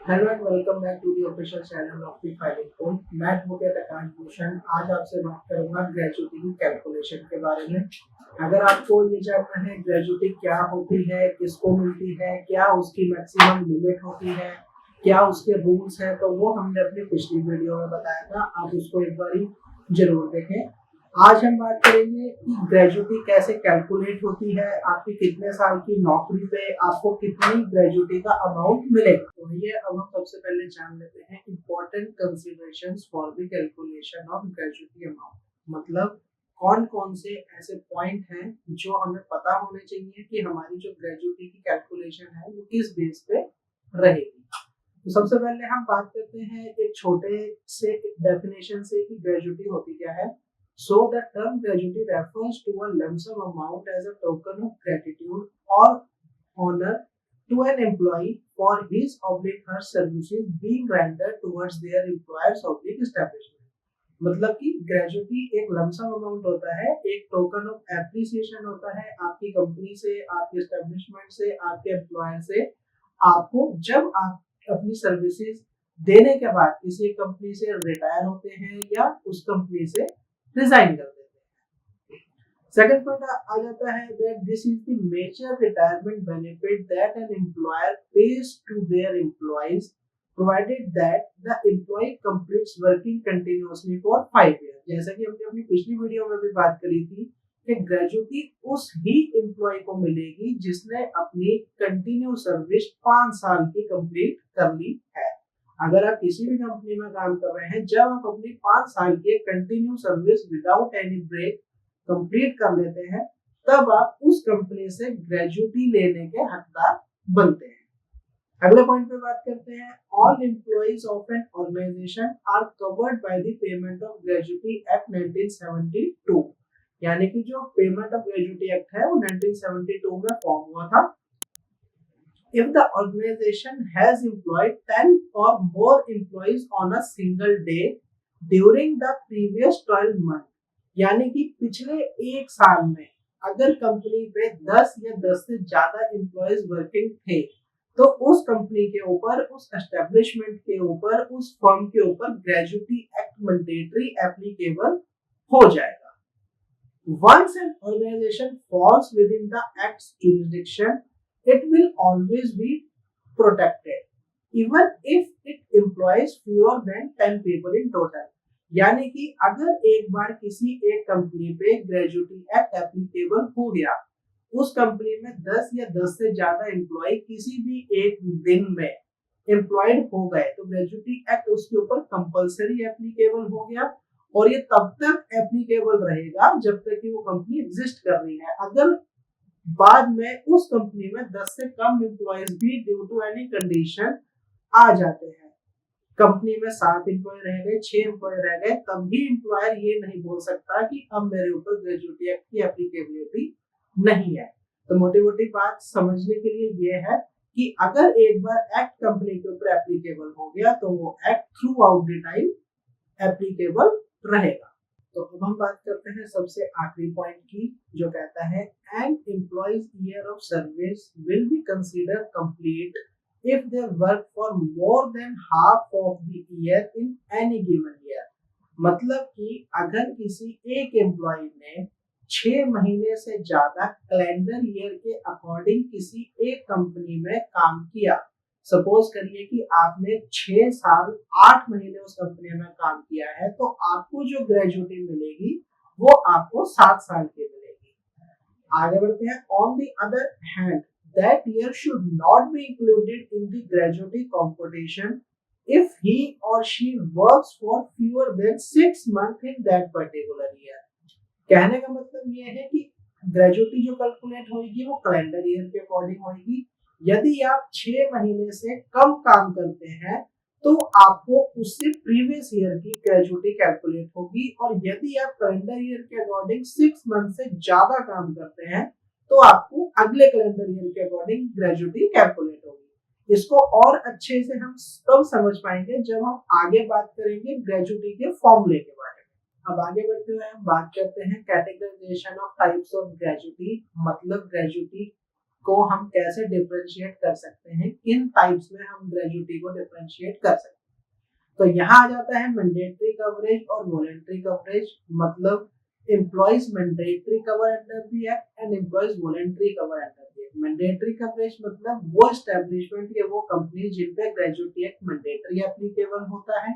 Hello and welcome back to the official channel of the filing code. मैं advocate Aakash Bhushan आज आपसे बात करूंगा ग्रेजुटी की कैलकुलेशन के बारे में। अगर आपको ये जानना है ग्रेजुटी क्या होती है, किसको मिलती है, क्या उसकी मैक्सिमम लिमिट होती है, क्या उसके रूल्स हैं, तो वो हमने अपनी पिछली वीडियो में बताया था। आप उसको एक बार जरूर देखें। आज हम बात करेंगे कि ग्रेजुटी कैसे कैलकुलेट होती है, आपकी कितने साल की नौकरी पे आपको कितनी ग्रेजुटी का अमाउंट मिलेगा। तो ये अब हम सबसे पहले जान लेते हैं important considerations for the calculation of gratuity amount. मतलब कौन कौन से ऐसे पॉइंट हैं जो हमें पता होने चाहिए कि हमारी जो ग्रेजुटी की कैलकुलेशन है वो किस बेस पे रहेगी। तो सबसे पहले हम बात करते हैं एक छोटे से डेफिनेशन से कि ग्रेजुटी होती क्या है। So the term gratuity refers to a lump sum amount as a token of gratitude or honor to an employee for his oblique her services being rendered towards their employers oblique establishment। मतलब कि gratuity एक lump sum amount होता है, एक token of appreciation होता है आपकी company से, आपके एस्टेब्लिशमेंट से, आपके एम्प्लॉयर से। आपको जब आप अपनी सर्विसेज देने के बाद किसी कंपनी से रिटायर होते हैं या उस कंपनी से रिजाइन कर देते हैं। सेकंड पॉइंट आ जाता है that this is the major retirement benefit that an employer pays to their employees provided that the employee completes working continuously for 5 years। जैसा कि हमने अपनी पिछली वीडियो में भी बात करी थी कि ग्रेजुटी उस ही एम्प्लॉय को मिलेगी जिसने अपनी कंटिन्यू सर्विस 5 साल की कंप्लीट कर ली है। अगर आप किसी भी कंपनी में काम कर रहे हैं, जब आप अपनी 5 साल की continue service without any break complete कर लेते हैं, तब आप उस कंपनी से ग्रेजुटी लेने के हकदार बनते हैं। अगले पॉइंट पे बात करते हैं all employees of an organization are covered by the payment of gratuity act 1972। यानी कि जो पेमेंट ऑफ ग्रेजुटी एक्ट है वो 1972 में फॉर्म हुआ था। If the organization has employed 10 or more employees on a single day during the previous 12 months, यानी कि पिछले एक साल में अगर कंपनी पे 10 या 10 से ज्यादा एम्प्लॉयज वर्किंग थे, तो उस कंपनी के ऊपर, उस एस्टेब्लिशमेंट के ऊपर, उस फर्म के ऊपर ग्रेजुटी एक्ट मैंडेटरी एप्लीकेबल हो जाएगा। Once an organization falls within the act's jurisdiction, it will always be protected, even if it employs fewer than 10 people in total। यानी कि अगर एक बार किसी एक कंपनी पे ग्रेजुटी एक्ट एप्लीकेबल हो गया, उस कंपनी में 10 या 10 से ज्यादा एम्प्लॉय किसी भी एक दिन में एम्प्लॉयड हो गए, तो ग्रेजुटी एक्ट उसके ऊपर कंपलसरी एप्लीकेबल हो गया और ये तब तक एप्लीकेबल रहेगा जब तक कि वो कंपनी एग्जिस्ट कर रही है। अगर बाद में उस कंपनी में 10 से कम एम्प्लॉयज भी ड्यू टू एनी कंडीशन आ जाते हैं, कंपनी में 7 एम्प्लॉय रह गए, 6 एम्प्लॉय रह गए, तब भी एम्प्लॉयर ये नहीं बोल सकता कि अब मेरे ऊपर ग्रेजुटी एक्ट की एप्लीकेबिलिटी नहीं है। तो मोटी मोटी बात समझने के लिए ये है कि अगर एक बार एक्ट कंपनी के ऊपर एप्लीकेबल हो गया तो वो act through out the time applicable रहेगा। तो अब हम बात करते हैं सबसे आखिरी पॉइंट की, जो कहता है an employee's year of service will be consider complete if they work for more than half of the year in any given year। मतलब कि अगर किसी एक एम्प्लॉय ने 6 महीने से ज्यादा कैलेंडर ईयर के अकॉर्डिंग किसी एक कंपनी में काम किया, सपोज करिए कि आपने 6 साल 8 महीने उस कंपनी में काम किया है, तो आपको जो ग्रेजुटी मिलेगी वो आपको 7 साल की मिलेगी। आगे बढ़ते हैं। On the other hand that year should not be included in the gratuity computation if he or she works for fewer than 6 months in that particular year। कहने का मतलब ये है कि ग्रेजुटी जो कैलकुलेट होगी वो कैलेंडर ईयर के अकॉर्डिंग होगी। यदि आप 6 महीने से कम काम करते हैं तो आपको उससे प्रीवियस ईयर की ग्रेजुटी कैलकुलेट होगी, और यदि आप कैलेंडर ईयर के अकॉर्डिंग 6 मंथ से ज्यादा काम करते हैं तो आपको अगले कैलेंडर ईयर के अकॉर्डिंग ग्रेजुटी कैलकुलेट होगी। इसको और अच्छे से हम तब समझ पाएंगे जब हम आगे बात करेंगे ग्रेजुटी के फॉर्मूले के बारे में। अब आगे बढ़ते हुए हम बात करते हैं categorization of types of gratuity. मतलब ग्रेजुटी को हम कैसे डिफरेंशिएट कर सकते हैं, किन टाइप्स में हम ग्रेजुटी को डिफरेंशिएट कर सकते हैं। तो यहाँ आ जाता है मैंडेटरी कवरेज और वॉलंटरी कवरेज। मतलब employees mandatory cover under the act and employees voluntary cover under the act. Mandatory coverage मतलब वो एस्टेब्लिशमेंट या वो कंपनी जिन पे ग्रेजुटी एक्ट मैंडेटरी एप्लीकेबल होता है।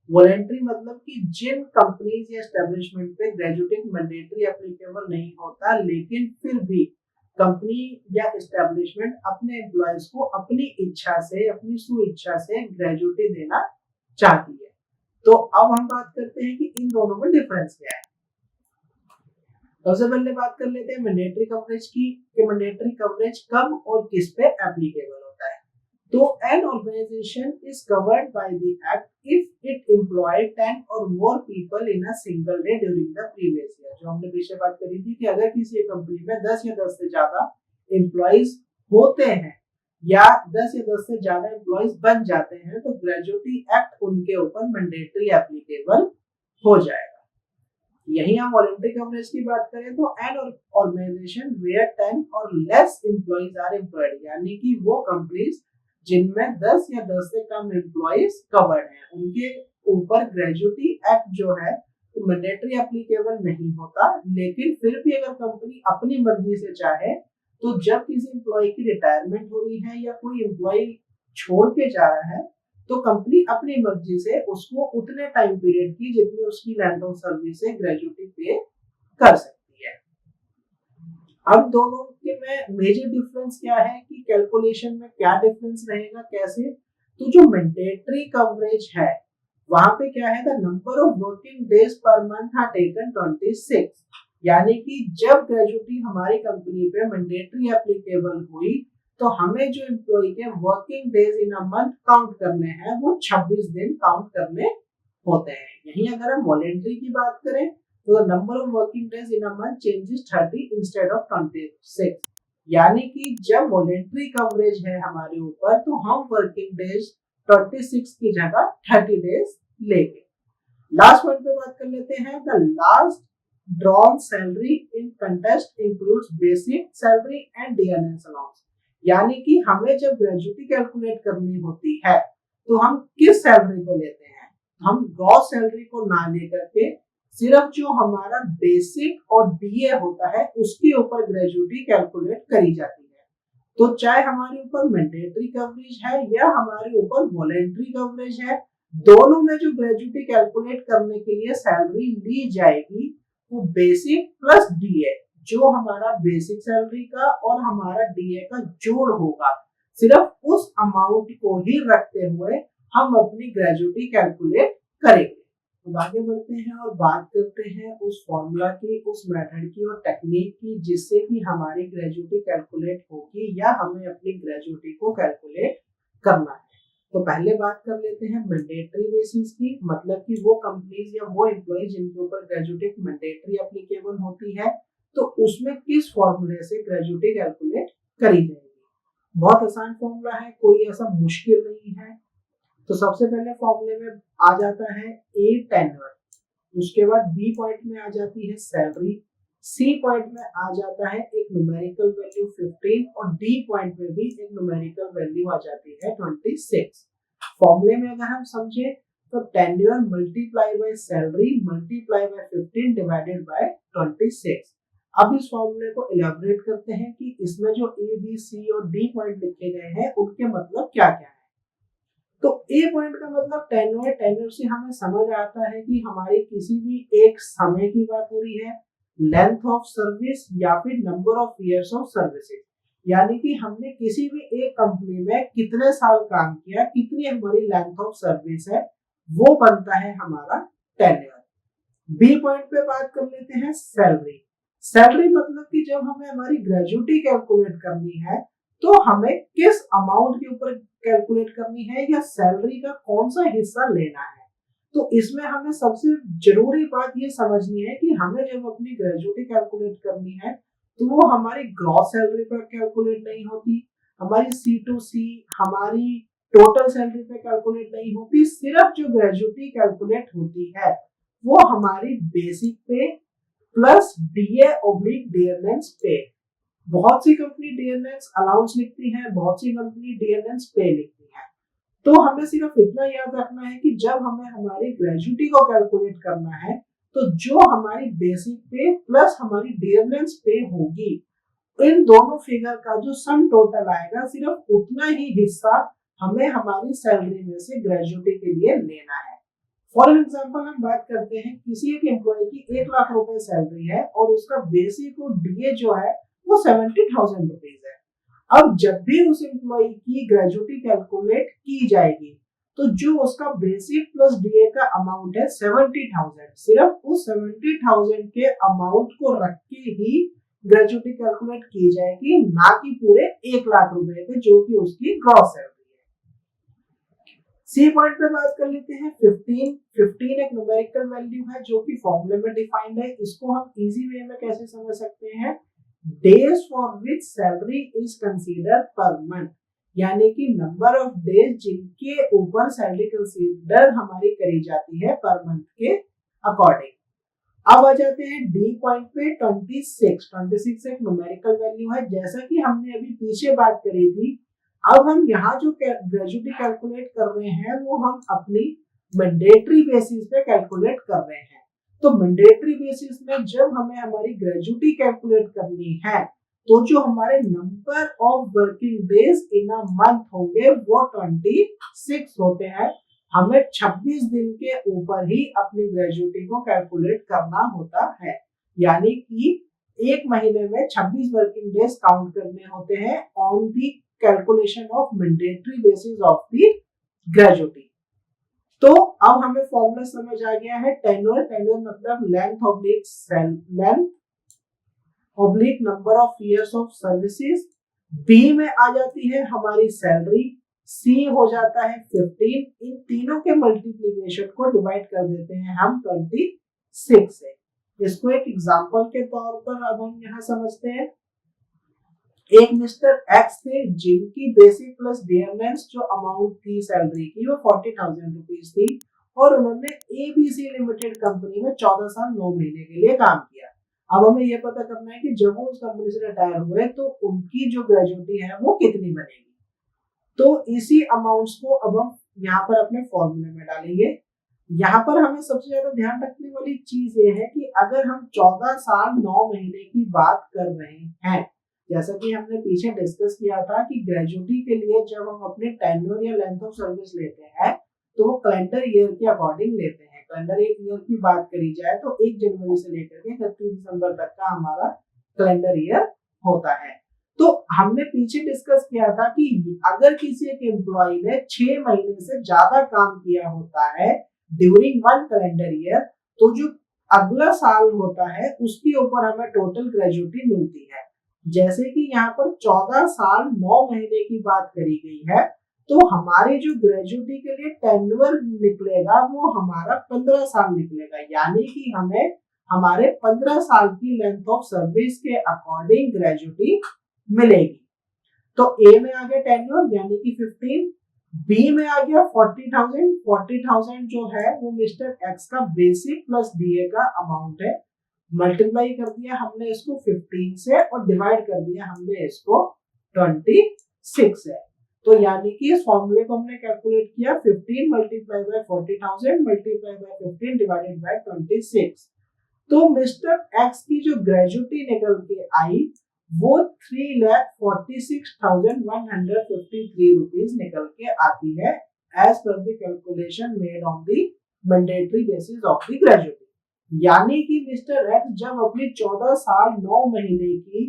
वॉलंटरी मतलब कि जिन कंपनीज या एस्टेब्लिशमेंट पे ग्रेजुटी एक्ट मैंडेटरी एप्लीकेबल नहीं होता, लेकिन फिर भी कंपनी या एस्टेब्लिशमेंट अपने एम्प्लॉयज को अपनी इच्छा से, अपनी स्वेच्छा से ग्रेजुटी देना चाहती है। तो अब हम बात करते हैं कि इन दोनों में डिफरेंस क्या है। सबसे पहले बात कर लेते हैं मैंडेटरी कवरेज की, कि मैंडेटरी कवरेज कब और किस पे एप्लीकेबल होता है। तो an organization is covered by the act if it employed 10 और more people in a single day during the previous year. जो हमने पीछे बात करी थी कि अगर किसी कंपनी में 10 या 10 से ज्यादा एम्प्लॉइज होते हैं या 10 या 10 से ज्यादा एम्प्लॉइज बन जाते हैं, तो ग्रेजुटी एक्ट उनके ऊपर मैंडेटरी एप्लीकेबल हो जाएगा। यही हम वॉलंटरी कवरेज की बात करें तो एन ऑर्गेनाइजेशन वेयर 10 और लेस एम्प्लॉइज आर एम्प्लॉयड, यानी कि वो कंपनीज जिनमें 10 या 10 से कम एम्प्लॉइज कवर्ड हैं, उनके ऊपर ग्रेजुटी एक्ट जो है तो मैंडेटरी एप्लीकेबल नहीं होता। लेकिन फिर भी अगर कंपनी अपनी मर्जी से चाहे तो जब किसी एम्प्लॉय की रिटायरमेंट हो रही है या कोई एम्प्लॉय छोड़ के जा रहा है, तो कंपनी अपनी मर्जी से उसको उतने टाइम पीरियड की जितनी उसकी लेंथ ऑफ सर्विस से ग्रेजुटी पे कर सकती है। अब दोनों के में मेजर डिफरेंस क्या है कि कैलकुलेशन में क्या डिफरेंस रहेगा, कैसे। तो जो मैंडेटरी कवरेज है वहां पे क्या है, the number of working days per month are taken 26, यानी कि जब ग्रेजुटी हमारी कंपनी पे मैंडेटरी एप्लीकेबल हुई तो हमें जो एम्प्लॉय के working days in a month count करने हैं वो 26 दिन काउंट करने होते हैं। यही अगर हम वॉलंटरी की बात करें तो the number of working days in a month changes 30 instead of 26, यानी कि जब वॉलंटरी कवरेज है हमारे ऊपर तो हम वर्किंग डेज 26 की जगह 30 डेज लेंगे। लास्ट पॉइंट पे बात कर लेते हैं, the last drawn salary in contest includes basic salary and dearness allowance, यानी कि हमें जब ग्रेजुटी कैलकुलेट करनी होती है तो हम किस सैलरी को लेते हैं, हम ग्रॉस सैलरी को ना लेकर के सिर्फ जो हमारा बेसिक और डीए होता है उसके ऊपर ग्रेजुटी कैलकुलेट करी जाती है। तो चाहे हमारे ऊपर मैंडेटरी कवरेज है या हमारे ऊपर वॉलंटरी कवरेज है, दोनों में जो ग्रेजुटी कैलकुलेट करने के लिए सैलरी ली जाएगी वो बेसिक प्लस डीए, जो हमारा बेसिक सैलरी का और हमारा डीए का जोड़ होगा, सिर्फ उस अमाउंट को ही रखते हुए हम अपनी ग्रेजुटी कैलकुलेट करेंगे। तो आगे बढ़ते हैं और बात करते हैं उस फॉर्मूला की, उस मेथड की और टेक्निक की जिससे कि हमारी ग्रेजुटी कैलकुलेट होगी या हमें अपनी ग्रेजुटी को कैलकुलेट करना है। तो पहले बात कर लेते हैं मैंडेटरी बेसिस की, मतलब कि वो कंपनीज या वो एम्प्लॉय जिनके ऊपर ग्रेजुटी मैंडेटरी एप्लीकेबल होती है तो उसमें किस फॉर्मूले से ग्रेजुटी कैलकुलेट करी जाएगी। बहुत आसान फॉर्मूला है, कोई ऐसा मुश्किल नहीं है। तो सबसे पहले फॉर्मूले में आ जाता है ए टेन्योर, उसके बाद बी पॉइंट में आ जाती है सैलरी, सी पॉइंट में आ जाता है एक न्यूमेरिकल वैल्यू 15 और डी पॉइंट में भी एक न्यूमेरिकल वैल्यू आ जाती है 26। फॉर्मूले में अगर हम समझे तो tenure multiply by salary multiply by 15 divided by 26। अब इस फॉर्मूले को इलैबोरेट करते हैं कि इसमें जो ए बी सी और डी पॉइंट लिखे गए हैं उनके मतलब क्या क्या है। तो ए पॉइंट का मतलब टेन्योर, टेन्योर से हमें समझ आता है कि हमारी किसी भी एक समय की बात हो रही है, लेंथ ऑफ सर्विस या फिर number of years of services, यानी कि हमने किसी भी एक कंपनी में कितने साल काम किया, कितनी हमारी लेंथ ऑफ सर्विस है, वो बनता है हमारा टेन्योर। बी पॉइंट पे बात कर लेते हैं सैलरी। सैलरी मतलब कि जब हमें हमारी ग्रेजुटी कैलकुलेट करनी है तो हमें किस अमाउंट के ऊपर कैलकुलेट करनी है या सैलरी का कौन सा हिस्सा लेना है। तो इसमें हमें सबसे जरूरी बात ये समझनी है कि हमें जब अपनी ग्रेजुटी कैलकुलेट करनी है तो वो हमारी ग्रॉस सैलरी पर कैलकुलेट नहीं होती, हमारी C2C हमारी टोटल सैलरी पे कैलकुलेट नहीं होती, सिर्फ जो ग्रेजुटी कैलकुलेट होती है वो हमारी बेसिक पे प्लस डीए ऑब्लिक डियरनेस पे, बहुत सी कंपनी डीएनएस अलाउंस लिखती है, बहुत सी कंपनी डीएनएस पे लिखती है। तो हमें सिर्फ इतना याद रखना है कि जब हमें हमारी ग्रेजुटी को कैलकुलेट करना है तो जो हमारी बेसिक पे प्लस हमारी डीएनएस पे होगी, इन दोनों फिगर का जो सम टोटल आएगा सिर्फ उतना ही हिस्सा हमें हमारी सैलरी में से ग्रेजुटी के लिए लेना है। फॉर एग्जाम्पल हम बात करते हैं किसी एक एम्प्लॉय की 1 लाख रुपए सैलरी है और उसका बेसिक और डीए जो है वो 70,000 रुपीज है। अब जब भी उस एम्प्लॉय की ग्रेजुटी कैलकुलेट की जाएगी तो जो उसका बेसिक प्लस डीए का अमाउंट है 70,000, सिर्फ उस 70,000 के अमाउंट को रख के ही ग्रेजुटी कैलकुलेट की जाएगी, ना कि पूरे 1 लाख रुपए पे जो कि उसकी ग्रॉस सैलरी है। सी पॉइंट पे बात कर लेते हैं 15 एक न्यूमेरिकल वैल्यू है जो कि फॉर्मूले में डिफाइंड है। इसको हम इजी वे में कैसे समझ सकते हैं, days for which salary is consider per month, यानी कि नंबर ऑफ डेज जिनके ऊपर सैलरी कंसीडर हमारी करी जाती है पर मंथ के अकॉर्डिंग। अब आ जाते हैं डी पॉइंट पे 26 एक न्यूमेरिकल वैल्यू है जैसा कि हमने अभी पीछे बात करी थी। अब हम यहाँ जो ग्रेजुटी कैलकुलेट कर रहे हैं वो हम अपनी मैंडेटरी बेसिस पे कैलकुलेट कर रहे हैं। तो मैंडेटरी बेसिस में जब हमें हमारी ग्रेजुटी कैलकुलेट करनी है तो जो हमारे number of working days in a month होंगे वो 26 होते हैं। हमें 26 दिन के ऊपर ही अपनी ग्रेजुटी को कैलकुलेट करना होता है, यानी कि एक महीने में 26 वर्किंग डेज काउंट करने होते हैं on the calculation of mandatory basis of the gratuity. तो अब हमें फॉर्मूला समझ आ गया है। टेन्योर मतलब length oblique number of years of services. B में आ जाती है हमारी सैलरी, सी हो जाता है 15। इन तीनों के मल्टीप्लीकेशन को डिवाइड कर देते हैं हम 26 से। इसको एक एग्जांपल के तौर पर अब हम यहाँ समझते हैं। एक मिस्टर एक्स थे जिनकी बेसिक प्लस डीएमएस जो अमाउंट थी सैलरी की वो 40,000 रुपीज थी और उन्होंने एबीसी लिमिटेड कंपनी में 14 साल 9 महीने के लिए काम किया। अब हमें यह पता करना है कि जब वो उस कंपनी से रिटायर हुए तो उनकी जो ग्रेजुटी है वो कितनी बनेगी। तो इसी अमाउंट्स को अब हम यहाँ पर अपने फॉर्मूले में डालेंगे। यहाँ पर हमें सबसे ज्यादा ध्यान रखने वाली चीज ये है कि अगर हम 14 साल 9 महीने की बात कर रहे हैं, जैसा कि हमने पीछे डिस्कस किया था कि ग्रेजुटी के लिए जब हम अपने टेन्योर या लेंथ ऑफ सर्विस लेते हैं तो वो कैलेंडर ईयर के अकॉर्डिंग लेते हैं। कैलेंडर ईयर की बात करी जाए तो 1 जनवरी से लेकर के 31 दिसंबर तक का हमारा कैलेंडर ईयर होता है। तो हमने पीछे डिस्कस किया था कि अगर किसी एक एम्प्लॉय ने 6 महीने से ज्यादा काम किया होता है ड्यूरिंग 1 कैलेंडर ईयर, तो जो अगला साल होता है उसके ऊपर हमें टोटल ग्रेजुटी मिलती है। जैसे कि यहाँ पर 14 साल 9 महीने की बात करी गई है तो हमारी जो ग्रेजुटी के लिए टेन्योर निकलेगा वो हमारा 15 साल निकलेगा, यानी कि हमें हमारे 15 साल की लेंथ ऑफ सर्विस के अकॉर्डिंग ग्रेजुटी मिलेगी। तो ए में आ गया टेन्योर यानी कि 15, बी में आ गया 40,000 जो है वो मिस्टर एक्स का बेसिक प्लस डीए का अमाउंट है। मल्टीप्लाई कर दिया हमने इसको 15 से और डिवाइड कर दिया हमने इसको 26 से। तो यानी कि इस फॉर्मूले को हमने कैलकुलेट किया 15 multiply by 40,000 multiply by 15 divided by 26। तो मिस्टर एक्स की जो ग्रेजुटी निकल के आई वो 3,46,153 रुपीज निकल के आती है as per the calculation made on the mandatory basis of the gratuity. यानी कि मिस्टर एक्स जब अपनी 14 साल 9 महीने की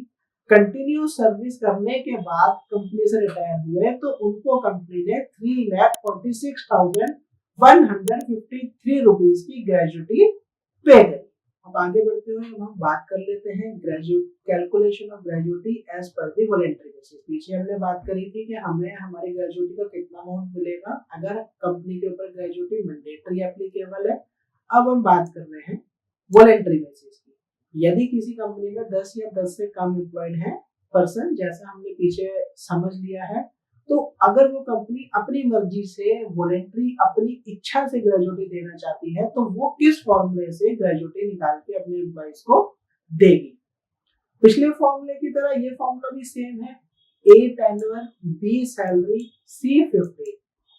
कंटिन्यूस सर्विस करने के बाद कंपनी से रिटायर हुए तो उनको कंपनी ने 3,46,153 रुपीज की ग्रेजुटी पे करी। अब आगे बढ़ते हुए हम बात कर लेते हैं calculation of gratuity as per the voluntary basis. पीछे हमने बात करी थी कि हमें हमारी ग्रेजुटी का कितना अमाउंट मिलेगा अगर कंपनी के ऊपर ग्रेजुटी मैंडेटरी एप्लीकेबल है। अब हम बात कर रहे हैं वॉलंटरी बेसिस की। यदि किसी कंपनी में 10 या 10 से कम एम्प्लॉयड है पर्सन, जैसा हमने पीछे समझ लिया है, तो अगर वो कंपनी अपनी मर्जी से वॉलंटरी अपनी इच्छा से ग्रेजुटी देना चाहती है तो वो किस फॉर्मूले से ग्रेजुटी निकाल के अपने एम्प्लॉइज को देगी। पिछले फॉर्मूले की तरह ये फॉर्मूला भी सेम है, ए टेन्योर, बी सैलरी, सी 50।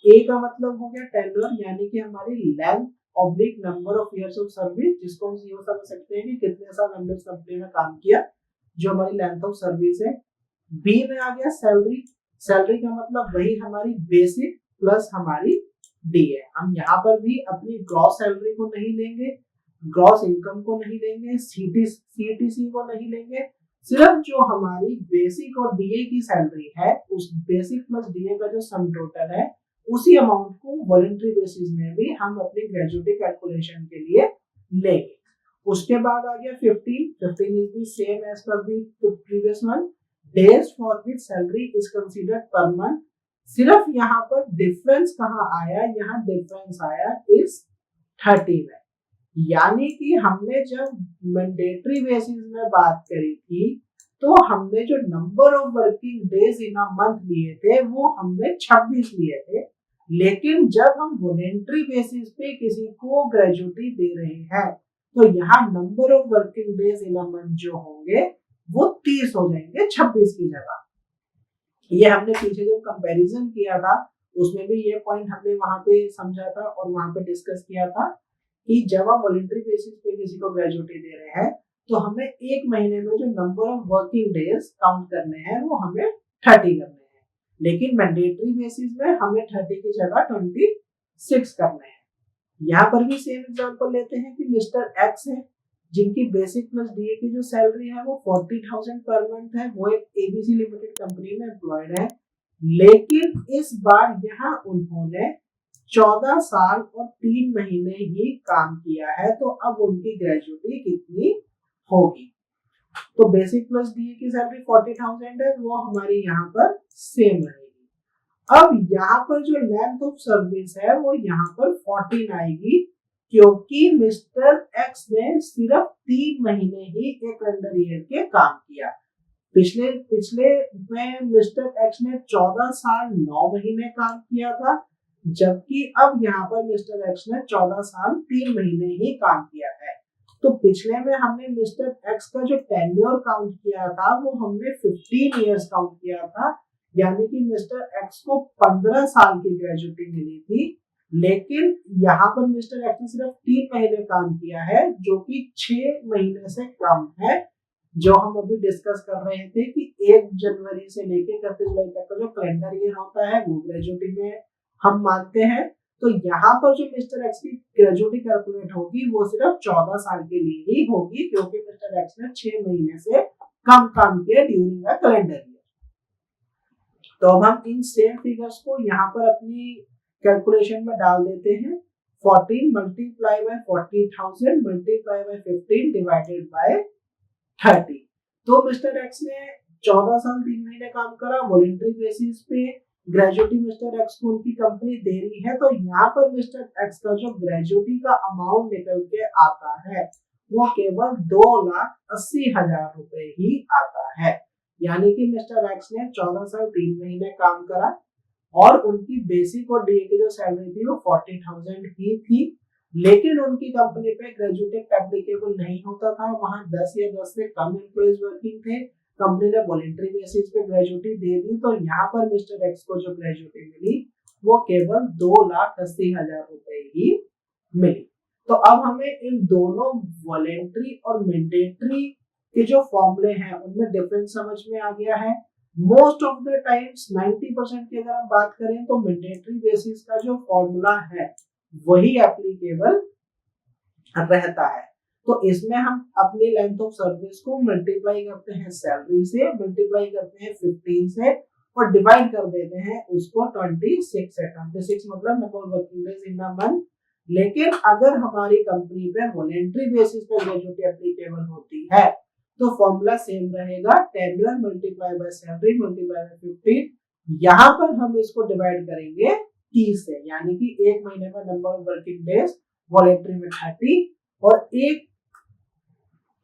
ए का मतलब हो गया टेन्योर यानी कि हमारी length oblique number of years of service, जिसको हम यूं समझ सकते हैं कि कितने साल हमने उस कंपनी में काम किया, जो हमारी लेंथ ऑफ सर्विस है। बी में आ गया सैलरी, सैलरी का मतलब वही हमारी बेसिक प्लस हमारी डी है। हम यहाँ पर भी अपनी ग्रॉस सैलरी को नहीं लेंगे, ग्रॉस इनकम को नहीं लेंगे, सीटीसी को नहीं लेंगे, सिर्फ जो हमारी बेसिक और डीए की सैलरी है, उस बेसिक प्लस डीए का जो सम टोटल है, उसी अमाउंट को वॉलंटरी बेसिस में भी हम अपनी ग्रेजुएटी कैलकुलेशन के लिए लेंगे। उसके बाद आ गया 15 is the same as per the previous one, days for which salary is considered per month. सिर्फ यहाँ पर डिफरेंस कहाँ आया, यहाँ डिफरेंस आया इस 30 में, यानी कि हमने जब मैंडेटरी बेसिस में बात करी थी तो हमने जो number of working days in a month लिए थे वो हमने 26 लिए थे, लेकिन जब हम वॉलेंट्री बेसिस पे किसी को ग्रेजुएटी दे रहे हैं तो यहाँ number of working days in a month जो होंगे वो 30 हो जाएंगे 26 की जगह। ये हमने पीछे जब कंपैरिजन किया था उसमें भी ये पॉइंट हमने वहां पे समझा था और वहां पे डिस्कस किया था कि जब हम वॉलंटरी बेसिस पे किसी को ग्रेजुएटी दे रहे हैं तो हमें एक महीने में जो number of working days count करने हैं वो हमें 30 करने हैं, लेकिन मैंडेटरी बेसिस में हमें 30 की जगह 26 करने हैं। यहाँ पर भी सेम एग्जांपल लेते हैं कि मिस्टर एक्स है जिनकी बेसिक प्लस डीए की जो सैलरी है वो 40,000 पर मंथ है, वो एक एबीसी लिमिटेड कंपनी में एम्प्लॉयड है, लेकिन इस बार यहाँ उन्होंने 14 साल और 3 महीने ही काम किया है, तो अब उनकी ग्रेजुएटी कितनी होगी। तो बेसिक प्लस डीए की सैलरी 40,000 है, वो हमारी यहाँ पर सेम रहेगी। अब यहाँ पर जो लेंथ ऑफ सर्विस है वो यहाँ पर 14 आएगी, क्योंकि मिस्टर एक्स ने सिर्फ 3 महीने ही एक कैलेंडर ईयर के काम किया। पिछले पिछले में मिस्टर एक्स ने 14 साल 9 महीने काम किया था, जबकि अब यहाँ पर मिस्टर एक्स ने 14 साल 3 महीने ही काम किया है। तो पिछले में हमने मिस्टर एक्स का जो टेन्योर काउंट किया था वो हमने 15 इयर्स काउंट किया था, यानी कि मिस्टर एक्स को 15 साल की ग्रेजुएटी मिली थी, लेकिन यहाँ पर मिस्टर एक्स ने सिर्फ 3 महीने काम किया है, जो कि 6 महीने से कम है, जो हम अभी डिस्कस कर रहे थे कि 1 जनवरी से लेके 31 जुलाई तक का जो कैलेंडर ईयर होता है वो ग्रेजुएटी में हम मानते हैं। तो यहाँ पर जो मिस्टर एक्स की ग्रेजुएटी कैलकुलेट होगी वो सिर्फ 14 साल के लिए ही होगी, क्योंकि मिस्टर एक्स ने 6 महीने से कम काम किया ड्यूरिंग द कैलेंडर ईयर। तो अब हम इन सेम फिगर्स को यहाँ पर अपनी कैलकुलेशन में डाल देते हैं। 14 multiply by 40,000 multiply by 15 divided by 30। तो मिस्टर एक्स ने 14 साल 3 महीने काम करा वॉलंटरी बेसिस पे, ग्रेजुएटी मिस्टर एक्स को उनकी कंपनी दे रही है, तो यहाँ पर मिस्टर एक्स का जो ग्रेजुएटी का अमाउंट निकल के आता है वो केवल 2,80,000 रुपए ही आता है, यानी कि मिस्टर एक्स ने 14 साल 3 महीने काम करा और उनकी बेसिक और डीए की जो सैलरी थी वो 40,000 ही थी, लेकिन उनकी कंपनी पे ग्रेजुएटी एप्लीकेबल नहीं होता था, वहां 10 या 10 से कम एम्प्लॉइज वर्किंग थे, कंपनी ने वॉलंटरी बेसिस पे ग्रेजुएटी दे दी, तो यहाँ पर मिस्टर एक्स को जो ग्रेजुएटी मिली वो केवल 2,80,000 रुपए ही मिली। तो अब हमें इन दोनों वॉलंटरी और मैंडेटरी के जो फॉर्मूले हैं उनमें डिफरेंस समझ में आ गया है। मोस्ट ऑफ द टाइम्स 90% की अगर हम बात करें तो मैंडेटरी बेसिस का जो फॉर्मूला है वही एप्लीकेबल रहता है। तो इसमें हम अपनी लेंथ ऑफ सर्विस को मल्टीप्लाई करते हैं सैलरी से, मल्टीप्लाई करते हैं 15 से और डिवाइड कर देते हैं उसको 26 से। 26 मतलब number working days in a month. लेकिन अगर हमारी कंपनी पे वॉलंटरी बेसिस पे ग्रेजुएटी एप्लीकेबल होती है तो फॉर्मूला सेम रहेगा, tenure multiply by salary multiply by 15। यहाँ पर हम इसको डिवाइड करेंगे 30 से, यानी कि एक महीने में number of working days voluntary में 30 और एक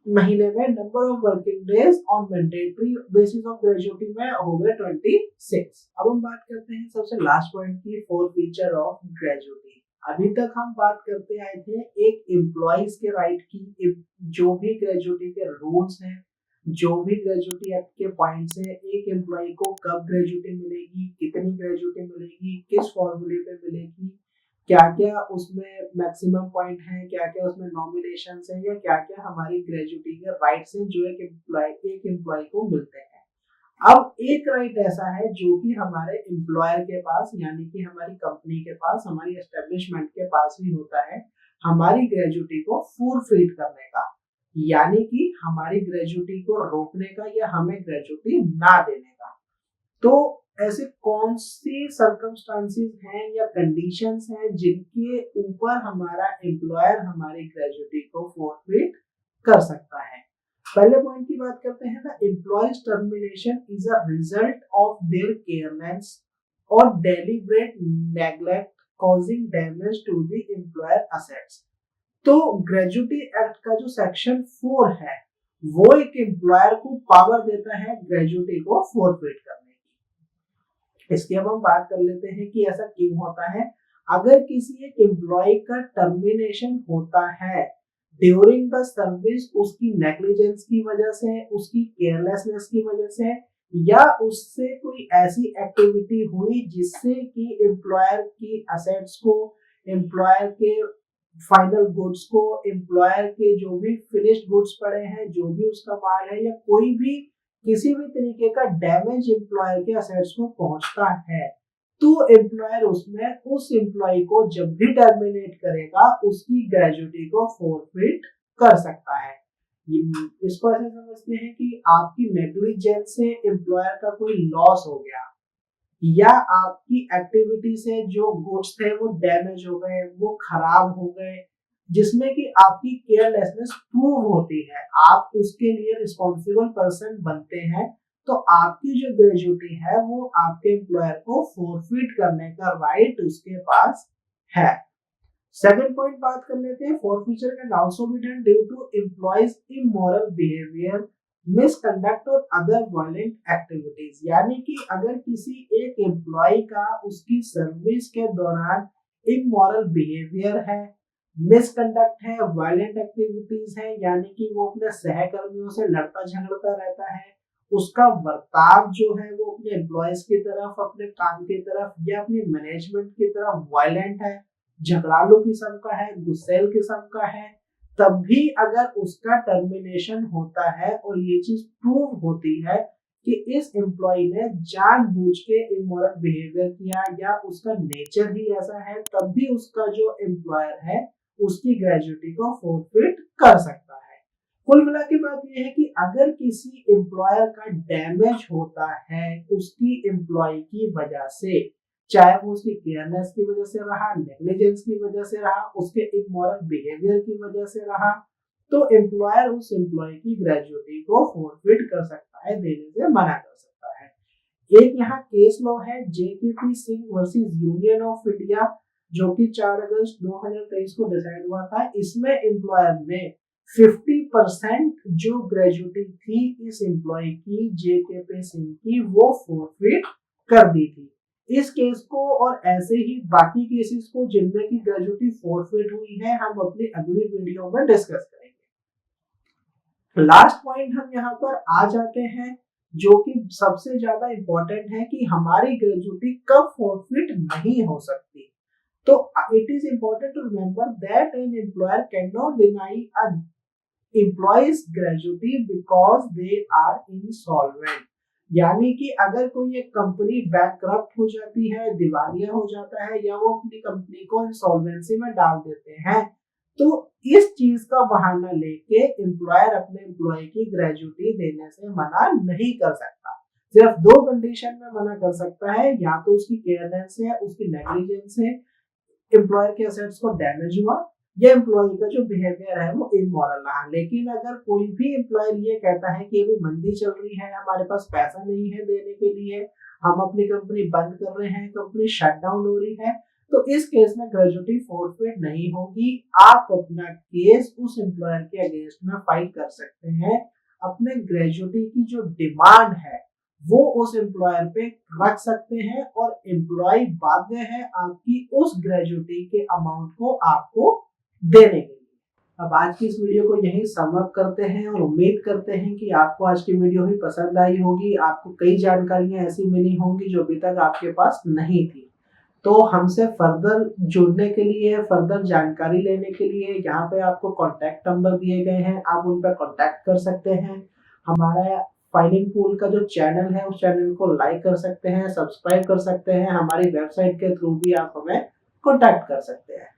महीने में number of working days on mandatory basis of gratuity में हो गए 26। अब हम बात करते हैं सबसे लास्ट पॉइंट की, 4 फीचर ऑफ ग्रेजुएटी। अभी तक हम बात करते आए थे एक एम्प्लॉइज के राइट की, जो भी ग्रेजुएटी के रूल्स हैं जो भी ग्रेजुटी एक्ट के पॉइंट्स है, एक एम्प्लॉय को कब ग्रेजुटी मिलेगी, कितनी ग्रेजुटी मिलेगी, किस फॉर्मूले पे मिलेगी, क्या क्या उसमें मैक्सिमम पॉइंट है, क्या क्या उसमें नॉमिनेशन है, या क्या क्या हमारी ग्रेजुटी के राइट्स हैं जो एक एम्प्लॉय को मिलते हैं। अब एक राइट ऐसा है जो कि हमारे एम्प्लॉयर के पास, यानी कि हमारी कंपनी के पास, हमारी एस्टेब्लिशमेंट के पास भी होता है, हमारी ग्रेजुटी को फॉरफिट करने का, यानी कि हमारी ग्रेजुटी को रोकने का या हमें ग्रेजुटी ना देने का। तो ऐसे कौन सी सर्कमस्टांसेस हैं या कंडीशंस हैं जिनके ऊपर हमारा एम्प्लॉयर हमारी ग्रेजुटी को फॉरफिट कर सकता है। पहले पॉइंट की बात करते हैं ना, employees termination is a result of their careless और deliberate neglect causing damage to the employer assets. तो ग्रेजुटी एक्ट का जो सेक्शन 4 है वो एक एम्प्लॉयर को पावर देता है ग्रेजुटी को फॉरफिट करने की। इसकी अब हम बात कर लेते हैं कि ऐसा क्यों होता है। अगर किसी एक एम्प्लॉय का टर्मिनेशन होता है ड्यूरिंग द सर्विस, उसकी नेग्लिजेंस की वजह से, उसकी केयरलेसनेस की वजह से, या उससे कोई ऐसी एक्टिविटी हुई जिससे कि एम्प्लॉयर की असेट्स को, एम्प्लॉयर के फाइनल गुड्स को, एम्प्लॉयर के जो भी फिनिश्ड गुड्स पड़े हैं, जो भी उसका माल है, या कोई भी किसी भी तरीके का डैमेज एम्प्लॉयर के असेट्स को पहुंचता है, तो एम्प्लॉयर उसमें उस एम्प्लॉय को जब भी टर्मिनेट करेगा उसकी ग्रेजुटी को फॉरफिट कर सकता है। इसको ऐसे समझते हैं कि आपकी नेग्लिजेंस से एम्प्लॉयर का कोई लॉस हो गया, या आपकी एक्टिविटी से जो गुड्स थे वो डैमेज हो गए, वो खराब हो गए, जिसमें कि आपकी केयरलेसनेस प्रूव होती है, आप उसके लिए रिस्पॉन्सिबल पर्सन बनते हैं, तो आपकी जो ग्रेजुटी है वो आपके एम्प्लॉयर को फॉरफिट करने का राइट उसके पास है। सेकंड पॉइंट बात कर लेते हैं, forfeiture can also be done due to employee's immoral behaviour, misconduct और अदर वायलेंट एक्टिविटीज। यानी कि अगर किसी एक एम्प्लॉय का उसकी सर्विस के दौरान इमोरल बिहेवियर है, मिसकंडक्ट है, वायलेंट एक्टिविटीज है, यानी कि वो अपने सहकर्मियों से लड़ता झगड़ता रहता है, उसका बर्ताव जो है वो अपने एम्प्लॉयज की तरफ, अपने काम की तरफ या अपनी मैनेजमेंट की तरफ वायलेंट है, झगड़ालू किस्म का है, गुस्सैल किस्म का है, तब भी अगर उसका टर्मिनेशन होता है और ये चीज प्रूव होती है कि इस एम्प्लॉय ने जानबूझ के इमोरल बिहेवियर किया या उसका नेचर ही ऐसा है, तब भी उसका जो एम्प्लॉयर है उसकी ग्रेजुटी को फॉरफिट कर सकता है। कुल मिला के बात यह है कि अगर किसी एम्प्लॉयर का डैमेज होता है उसकी एम्प्लॉय की वजह से, चाहे वो उसकी केयरनेस की वजह से रहा, नेग्लिजेंस की वजह से रहा, उसके इमोरल बिहेवियर की वजह से रहा, तो एम्प्लॉयर उस एम्प्लॉय की ग्रेजुटी को फॉरफिट कर सकता है, देने से मना कर सकता है। एक यहाँ केस लॉ है JKP Singh versus union of India, जो कि 4 अगस्त 2023 को डिसाइड हुआ था। इसमें एम्प्लॉयर ने 50% जो ग्रेजुटी थी इस एम्प्लॉय की, जेकेपी सिंह की, वो फॉरफिट कर दी थी। इस केस को और ऐसे ही बाकी केसेस को जिनमें की ग्रेजुटी फॉरफिट हुई है हम अपनी अगली वीडियो में डिस्कस करेंगे। लास्ट पॉइंट हम यहाँ पर आ जाते हैं जो कि सबसे ज्यादा इंपॉर्टेंट है कि हमारी ग्रेजुटी कब फॉरफिट नहीं हो सकती। तो it is important to remember that an employer can not deny a employees gratuity because they are insolvent. यानी कि अगर कोई एक कंपनी बैंकरप्ट हो जाती है, दिवालिया हो जाता है, या वो अपनी कंपनी को इंसॉल्वेंसी में डाल देते हैं, तो इस चीज का बहाना लेके एम्प्लॉयर अपने एम्प्लॉय की ग्रेजुटी देने से मना नहीं कर सकता। सिर्फ 2 कंडीशन में मना कर सकता है, या तो उसकी केयरनेस है, उसकी नेग्लिजेंस है, एम्प्लॉयर के असेट्स को डैमेज हुआ, या एम्प्लॉय का जो बिहेवियर है वो इमोरल रहा। लेकिन अगर कोई भी एम्प्लॉयर ये कहता है कि अभी मंदी चल रही है, हमारे पास पैसा नहीं है देने के लिए, हम अपनी कंपनी बंद कर रहे हैं, कंपनी शट डाउन हो रही है, तो इस केस में ग्रेजुटी फॉरफिट नहीं होगी। आप अपना केस उस एम्प्लॉयर के अगेंस्ट में फाइल कर सकते हैं। अपने ग्रेजुटी की जो डिमांड है वो उस एम्प्लॉयर पे रख सकते हैं, और एम्प्लॉय बाध्य है आपकी उस ग्रेजुटी के अमाउंट को आपको देने के लिए। अब आज की इस वीडियो को यहीं सम अप करते हैं और उम्मीद करते हैं कि आपको आज की वीडियो भी पसंद आई होगी। आपको कई जानकारियाँ ऐसी मिली होंगी जो अभी तक आपके पास नहीं थी। तो हमसे फर्दर जुड़ने के लिए, फर्दर जानकारी लेने के लिए यहाँ पे आपको कॉन्टैक्ट नंबर दिए गए हैं, आप उन पे कॉन्टैक्ट कर सकते हैं। हमारा फाइलिंग पूल का जो चैनल है, उस चैनल को लाइक कर सकते हैं, सब्सक्राइब कर सकते हैं। हमारी वेबसाइट के थ्रू भी आप हमें कॉन्टैक्ट कर सकते हैं।